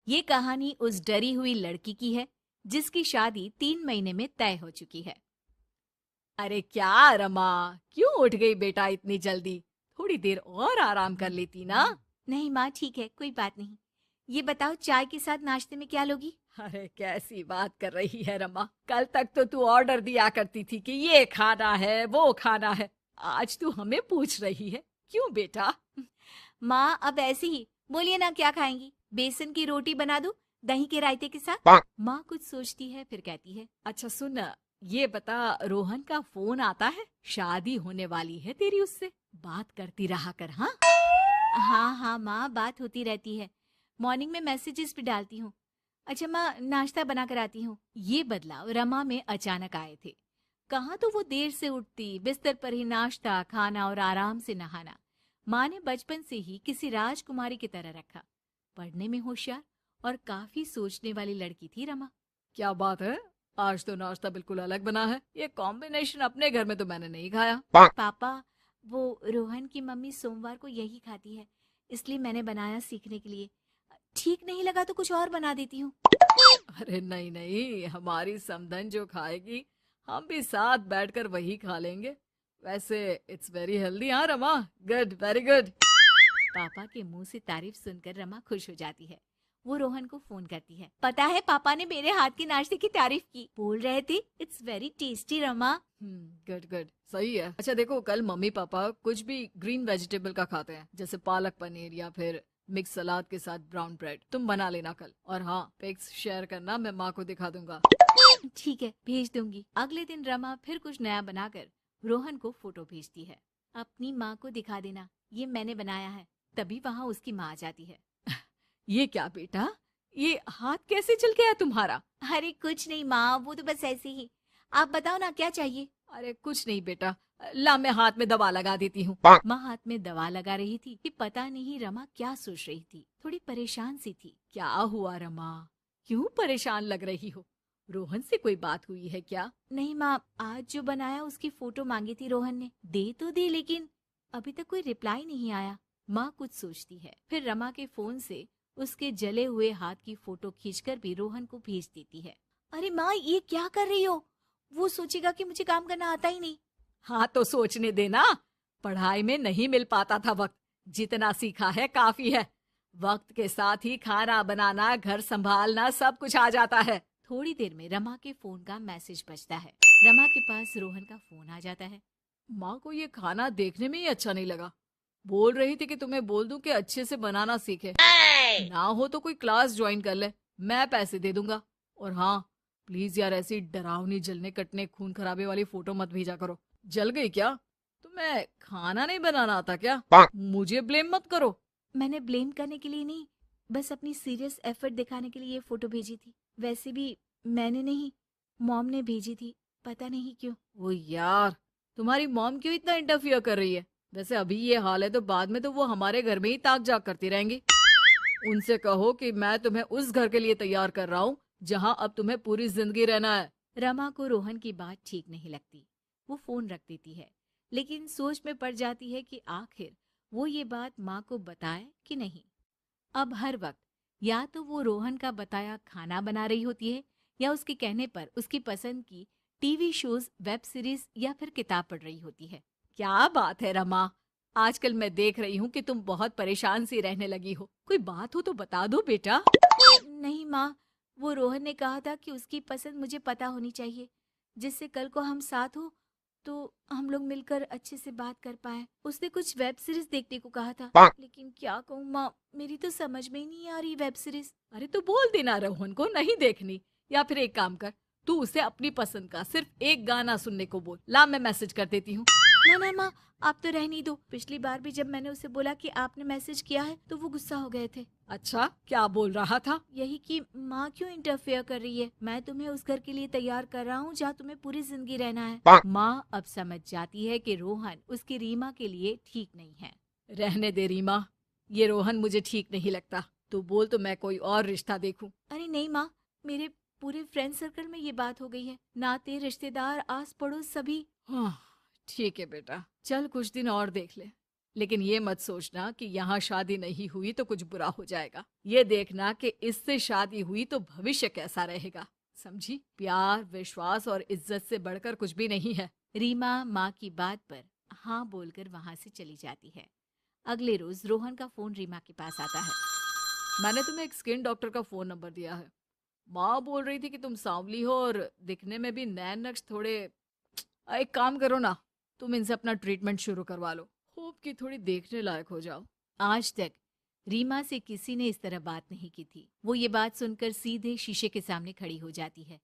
ये कहानी उस डरी हुई लड़की की है जिसकी शादी 3 महीने में तय हो चुकी है। अरे क्या रमा, क्यों उठ गई बेटा इतनी जल्दी? थोड़ी देर और आराम कर लेती ना। नहीं माँ, ठीक है, कोई बात नहीं। ये बताओ, चाय के साथ नाश्ते में क्या लोगी? अरे कैसी बात कर रही है रमा, कल तक तो तू ऑर्डर दिया करती थी कि ये खाना है वो खाना है। आज तू हमें पूछ रही है, क्यों बेटा? माँ, अब ऐसे ही बोलिए ना, क्या खाएंगी? बेसन की रोटी बना दूं दही के रायते के साथ? माँ कुछ सोचती है, फिर कहती है, अच्छा सुन, ये बता, रोहन का फोन आता है? शादी होने वाली है तेरी उससे, बात करती रहा कर। हाँ हाँ हाँ माँ, बात होती रहती है। मॉर्निंग में मैसेजेस भी डालती हूँ। अच्छा माँ, नाश्ता बना कर आती हूँ। ये बदलाव रमा में अचानक आए थे। कहाँ तो वो देर से उठती, बिस्तर पर ही नाश्ता खाना और आराम से नहाना। माँ ने बचपन से ही किसी राजकुमारी की तरह रखा। पढ़ने में होशियार और काफी सोचने वाली लड़की थी रमा। क्या बात है, आज तो नाश्ता बिल्कुल अलग बना है। ये कॉम्बिनेशन अपने घर में तो मैंने नहीं खाया। पापा, वो रोहन की मम्मी सोमवार को यही खाती है, इसलिए मैंने बनाया सीखने के लिए। ठीक नहीं लगा तो कुछ और बना देती हूँ। अरे नहीं नहीं, हमारी समधन जो खाएगी हम भी साथ बैठकर वही खा लेंगे। वैसे इट्स वेरी हेल्दी। हाँ रमा, गुड, वेरी गुड। पापा के मुंह से तारीफ सुनकर रमा खुश हो जाती है। वो रोहन को फोन करती है। पता है, पापा ने मेरे हाथ के नाश्ते की तारीफ की, बोल रहे थे it's very tasty Rama. Good good, सही है। अच्छा देखो, कल मम्मी पापा कुछ भी ग्रीन वेजिटेबल का खाते हैं, जैसे पालक पनीर या फिर मिक्स सलाद के साथ ब्राउन ब्रेड। तुम बना लेना कल, और हाँ, पिक्स शेयर करना, मैं माँ को दिखा दूंगा। ठीक है, भेज दूंगी। अगले दिन रमा फिर कुछ नया बनाकर रोहन को फोटो भेजती है। अपनी माँ को दिखा देना, ये मैंने बनाया है। तभी वहाँ उसकी माँ आ जाती है। ये क्या बेटा, ये हाथ कैसे चल गया तुम्हारा? अरे कुछ नहीं माँ, वो तो बस ऐसे ही। आप बताओ ना, क्या चाहिए? अरे कुछ नहीं बेटा, ला मैं हाथ में दवा लगा देती हूँ। माँ हाथ में दवा लगा रही थी कि पता नहीं रमा क्या सोच रही थी। थोड़ी परेशान सी थी। क्या हुआ रमा, क्यों परेशान लग रही हो? रोहन से कोई बात हुई है क्या? नहीं माँ, आज जो बनाया उसकी फोटो मांगी थी रोहन ने, दे तो दी, लेकिन अभी तक कोई रिप्लाई नहीं आया। माँ कुछ सोचती है, फिर रमा के फोन से उसके जले हुए हाथ की फोटो खींचकर भी रोहन को भेज देती है। अरे माँ, ये क्या कर रही हो? वो सोचेगा कि मुझे काम करना आता ही नहीं। हाँ तो सोचने देना, पढ़ाई में नहीं मिल पाता था वक्त, जितना सीखा है काफी है। वक्त के साथ ही खाना बनाना, घर संभालना, सब कुछ आ जाता है। थोड़ी देर में रमा के फोन का मैसेज बजता है। रमा के पास रोहन का फोन आ जाता है। माँ को ये खाना देखने में ही अच्छा नहीं लगा। बोल रही थी कि तुम्हें बोल दूं कि अच्छे से बनाना सीखे। ना हो तो कोई क्लास ज्वाइन कर ले, मैं पैसे दे दूंगा। और हाँ, प्लीज यार, ऐसी डरावनी जलने कटने खून खराबे वाली फोटो मत भेजा करो। जल गई क्या? तुम्हें खाना नहीं बनाना आता क्या? मुझे ब्लेम मत करो। मैंने ब्लेम करने के लिए नहीं, बस अपनी सीरियस एफर्ट दिखाने के लिए ये फोटो भेजी थी। वैसे भी मैंने नहीं, मॉम ने भेजी थी, पता नहीं क्यों। ओ यार, तुम्हारी मॉम क्यों इतना इंटरफियर कर रही है? वैसे अभी ये हाल है तो बाद में तो वो हमारे घर में ही ताक जाग करती रहेंगी। उनसे कहो कि मैं तुम्हें उस घर के लिए तैयार कर रहा हूँ जहाँ अब तुम्हें पूरी जिंदगी रहना है। रमा को रोहन की बात ठीक नहीं लगती। वो फोन रख देती है, लेकिन सोच में पड़ जाती है कि आखिर वो ये बात माँ को बताए कि नहीं। अब हर वक्त या तो वो रोहन का बताया खाना बना रही होती है, या उसके कहने पर उसकी पसंद की टीवी शोज, वेब सीरीज या फिर किताब पढ़ रही होती है। क्या बात है रमा, आजकल मैं देख रही हूँ कि तुम बहुत परेशान सी रहने लगी हो। कोई बात हो तो बता दो बेटा। नहीं माँ, वो रोहन ने कहा था कि उसकी पसंद मुझे पता होनी चाहिए, जिससे कल को हम साथ हो तो हम लोग मिलकर अच्छे से बात कर पाए। उसने कुछ वेब सीरीज देखने को कहा था, लेकिन क्या कहूँ माँ, मेरी तो समझ में ही नहीं आ रही वेब सीरीज। अरे तो बोल देना रोहन को नहीं देखनी, या फिर एक काम कर, तू उसे अपनी पसंद का सिर्फ एक गाना सुनने को बोल। ला मैं मैसेज कर देती हूँ। ना ना माँ, आप तो रहने दो। पिछली बार भी जब मैंने उसे बोला कि आपने मैसेज किया है तो वो गुस्सा हो गए थे। अच्छा, क्या बोल रहा था? यही कि माँ क्यों इंटरफेयर कर रही है, मैं तुम्हें उस घर के लिए तैयार कर रहा हूँ जहाँ तुम्हें पूरी जिंदगी रहना है। माँ अब समझ जाती है कि रोहन उसकी रीमा के लिए ठीक नहीं है। रहने दे रीमा, ये रोहन मुझे ठीक नहीं लगता। तू बोल तो मैं कोई और रिश्ता देखूं। अरे नहीं माँ, मेरे पूरे फ्रेंड सर्कल में ये बात हो गई है। नाते रिश्तेदार आस पड़ोस सभी। हाँ, ठीक है बेटा, चल कुछ दिन और देख ले, लेकिन ये मत सोचना कि यहाँ शादी नहीं हुई तो कुछ बुरा हो जाएगा। ये देखना कि इससे शादी हुई तो भविष्य कैसा रहेगा। समझी? प्यार, विश्वास और इज्जत से बढ़कर कुछ भी नहीं है। रीमा माँ की बात पर हाँ बोलकर वहां से चली जाती है। अगले रोज रोहन का फोन रीमा के पास आता है। मैंने तुम्हें एक स्किन डॉक्टर का फोन नंबर दिया है। माँ बोल रही थी कि तुम सांवली हो और दिखने में भी नैन नक्श थोड़े। एक काम करो ना, तुम इनसे अपना ट्रीटमेंट शुरू करवा लो। होप कि थोड़ी देखने लायक हो जाओ। आज तक रीमा से किसी ने इस तरह बात नहीं की थी। वो ये बात सुनकर सीधे शीशे के सामने खड़ी हो जाती है।